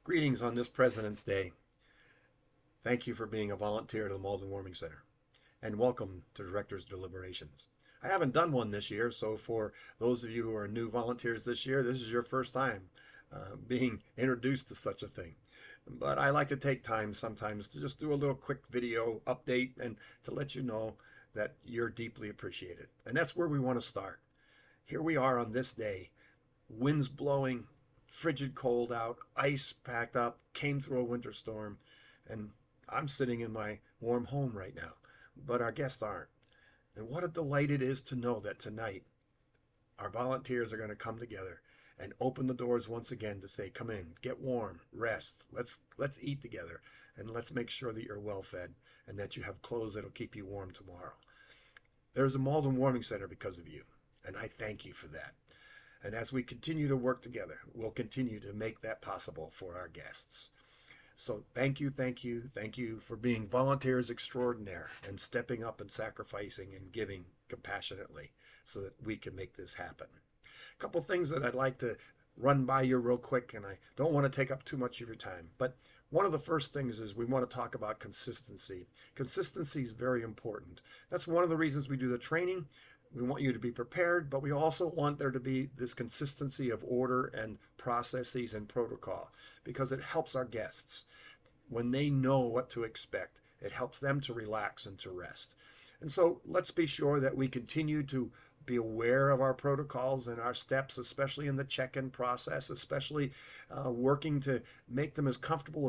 Greetings on this President's Day. Thank you for being a volunteer to the Malden Warming Center, and welcome to Director's Deliberations. I haven't done one this year, so for those of you who are new volunteers this year, this is your first time being introduced to such a thing. But I like to take time sometimes to just do a little quick video update and to let you know that you're deeply appreciated. And that's where we want to start. Here we are on this day, winds blowing, frigid cold out, ice packed up, came through a winter storm, and I'm sitting in my warm home right now, but our guests aren't. And what a delight it is to know that tonight our volunteers are going to come together and open the doors once again to say, come in, get warm, rest, let's eat together, and let's make sure that you're well fed and that you have clothes that'll keep you warm tomorrow. There's a Malden Warming Center because of you, and I thank you for that. And as we continue to work together, we'll continue to make that possible for our guests. So thank you, thank you, thank you for being volunteers extraordinaire and stepping up and sacrificing and giving compassionately so that we can make this happen. A couple things that I'd like to run by you real quick, and I don't want to take up too much of your time, but one of the first things is we want to talk about consistency. Consistency is very important. That's one of the reasons we do the training. We want you to be prepared, but we also want there to be this consistency of order and processes and protocol because it helps our guests. When they know what to expect, it helps them to relax and to rest. And so let's be sure that we continue to be aware of our protocols and our steps, especially in the check-in process, especially working to make them as comfortable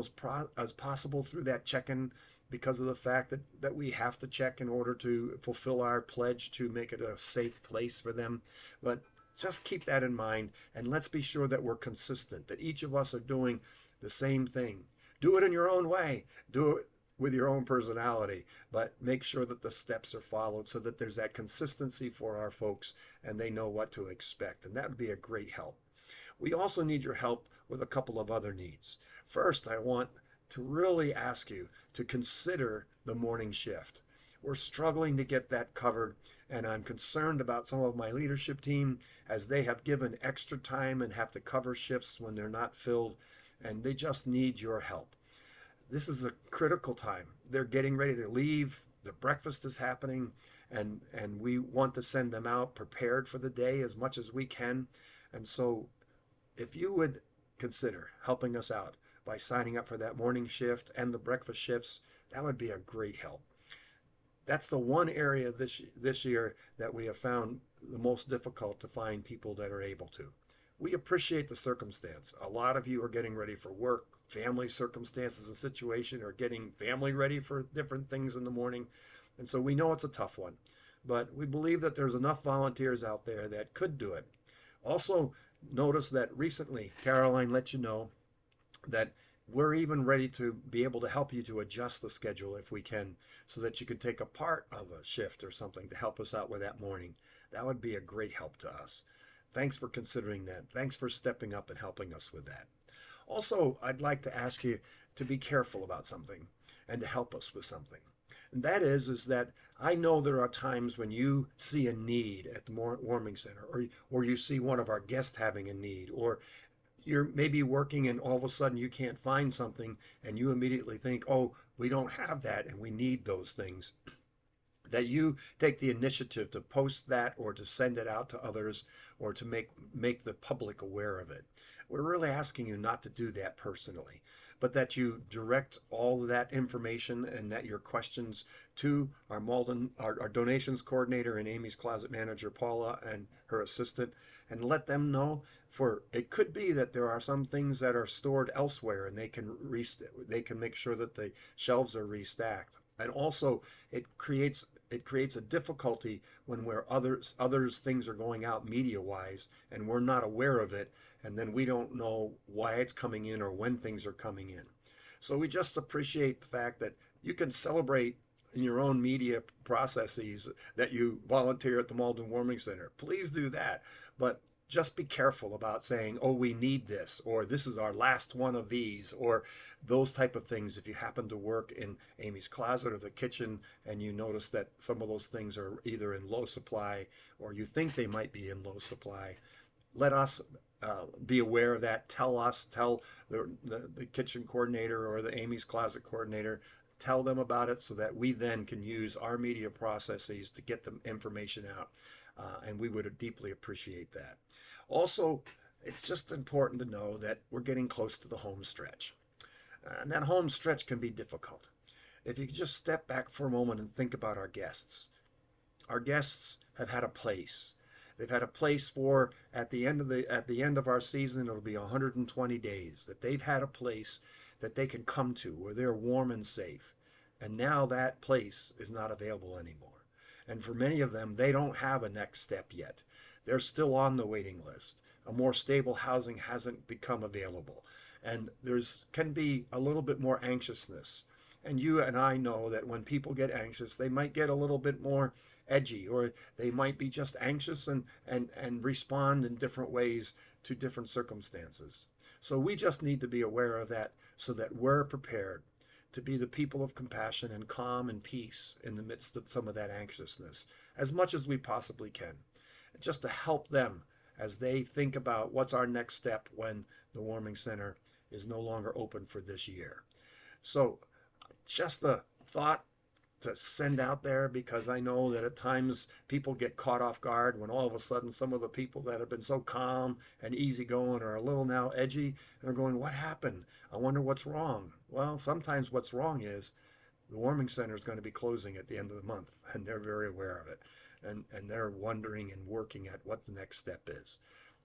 as possible through that check-in because of the fact that we have to check in order to fulfill our pledge to make it a safe place for them. But just keep that in mind, and let's be sure that we're consistent, that each of us are doing the same thing. Do it in your own way. Do it with your own personality, but make sure that the steps are followed so that there's that consistency for our folks and they know what to expect, and that would be a great help. We also need your help with a couple of other needs. First, I want to really ask you to consider the morning shift. We're struggling to get that covered, and I'm concerned about some of my leadership team as they have given extra time and have to cover shifts when they're not filled, and they just need your help. This is a critical time. They're getting ready to leave. The breakfast is happening, and we want to send them out prepared for the day as much as we can. And so if you would consider helping us out by signing up for that morning shift and the breakfast shifts, that would be a great help. That's the one area this year that we have found the most difficult to find people that are able to. We appreciate the circumstance. A lot of you are getting ready for work, family circumstances and situation, or getting family ready for different things in the morning. And so we know it's a tough one, but we believe that there's enough volunteers out there that could do it. Also, notice that recently Caroline let you know that we're even ready to be able to help you to adjust the schedule if we can, so that you can take a part of a shift or something to help us out with that morning. That would be a great help to us. Thanks for considering that. Thanks for stepping up and helping us with that. Also, I'd like to ask you to be careful about something and to help us with something. And that is that I know there are times when you see a need at the warming center, or you see one of our guests having a need, or you're maybe working and all of a sudden you can't find something and you immediately think, oh, we don't have that and we need those things. That you take the initiative to post that or to send it out to others or to make the public aware of it. We're really asking you not to do that personally, but that you direct all of that information and that your questions to our our donations coordinator and Amy's closet manager, Paula, and her assistant, and let them know. For it could be that there are some things that are stored elsewhere and they can make sure that the shelves are restacked. And also it creates a difficulty when others things are going out media wise and we're not aware of it, and then we don't know why it's coming in or when things are coming in. So we just appreciate the fact that you can celebrate in your own media processes that you volunteer at the Malden Warming Center. Please do that, but just be careful about saying, oh, we need this, or this is our last one of these, or those type of things. If you happen to work in Amy's closet or the kitchen and you notice that some of those things are either in low supply or you think they might be in low supply, let us be aware of that. Tell us, tell the kitchen coordinator or the Amy's Closet coordinator, tell them about it so that we then can use our media processes to get the information out. And we would deeply appreciate that. Also, it's just important to know that we're getting close to the home stretch. And that home stretch can be difficult. If you could just step back for a moment and think about our guests. Our guests have had a place. They've had a place for at the end of our season, it'll be 120 days that they've had a place that they can come to where they're warm and safe. And now that place is not available anymore. And for many of them, they don't have a next step yet. They're still on the waiting list. A more stable housing hasn't become available. And there's can be a little bit more anxiousness. And you and I know that when people get anxious, they might get a little bit more edgy, or they might be just anxious and respond in different ways to different circumstances. So we just need to be aware of that so that we're prepared to be the people of compassion and calm and peace in the midst of some of that anxiousness as much as we possibly can, just to help them as they think about what's our next step when the warming center is no longer open for this year. So just a thought to send out there, because I know that at times people get caught off guard when all of a sudden some of the people that have been so calm and easygoing are a little now edgy and are going, what happened? I wonder what's wrong. Well, sometimes what's wrong is the warming center is going to be closing at the end of the month, and they're very aware of it. And they're wondering and working at what the next step is.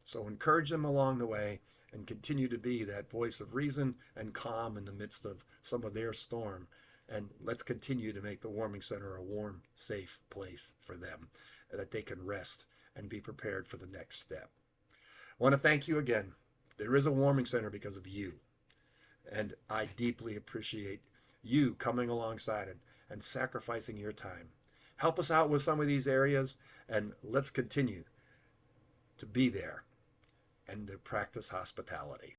So encourage them along the way and continue to be that voice of reason and calm in the midst of some of their storm. And let's continue to make the warming center a warm, safe place for them that they can rest and be prepared for the next step. I want to thank you again. There is a warming center because of you. And I deeply appreciate you coming alongside and sacrificing your time. Help us out with some of these areas, and let's continue to be there and to practice hospitality.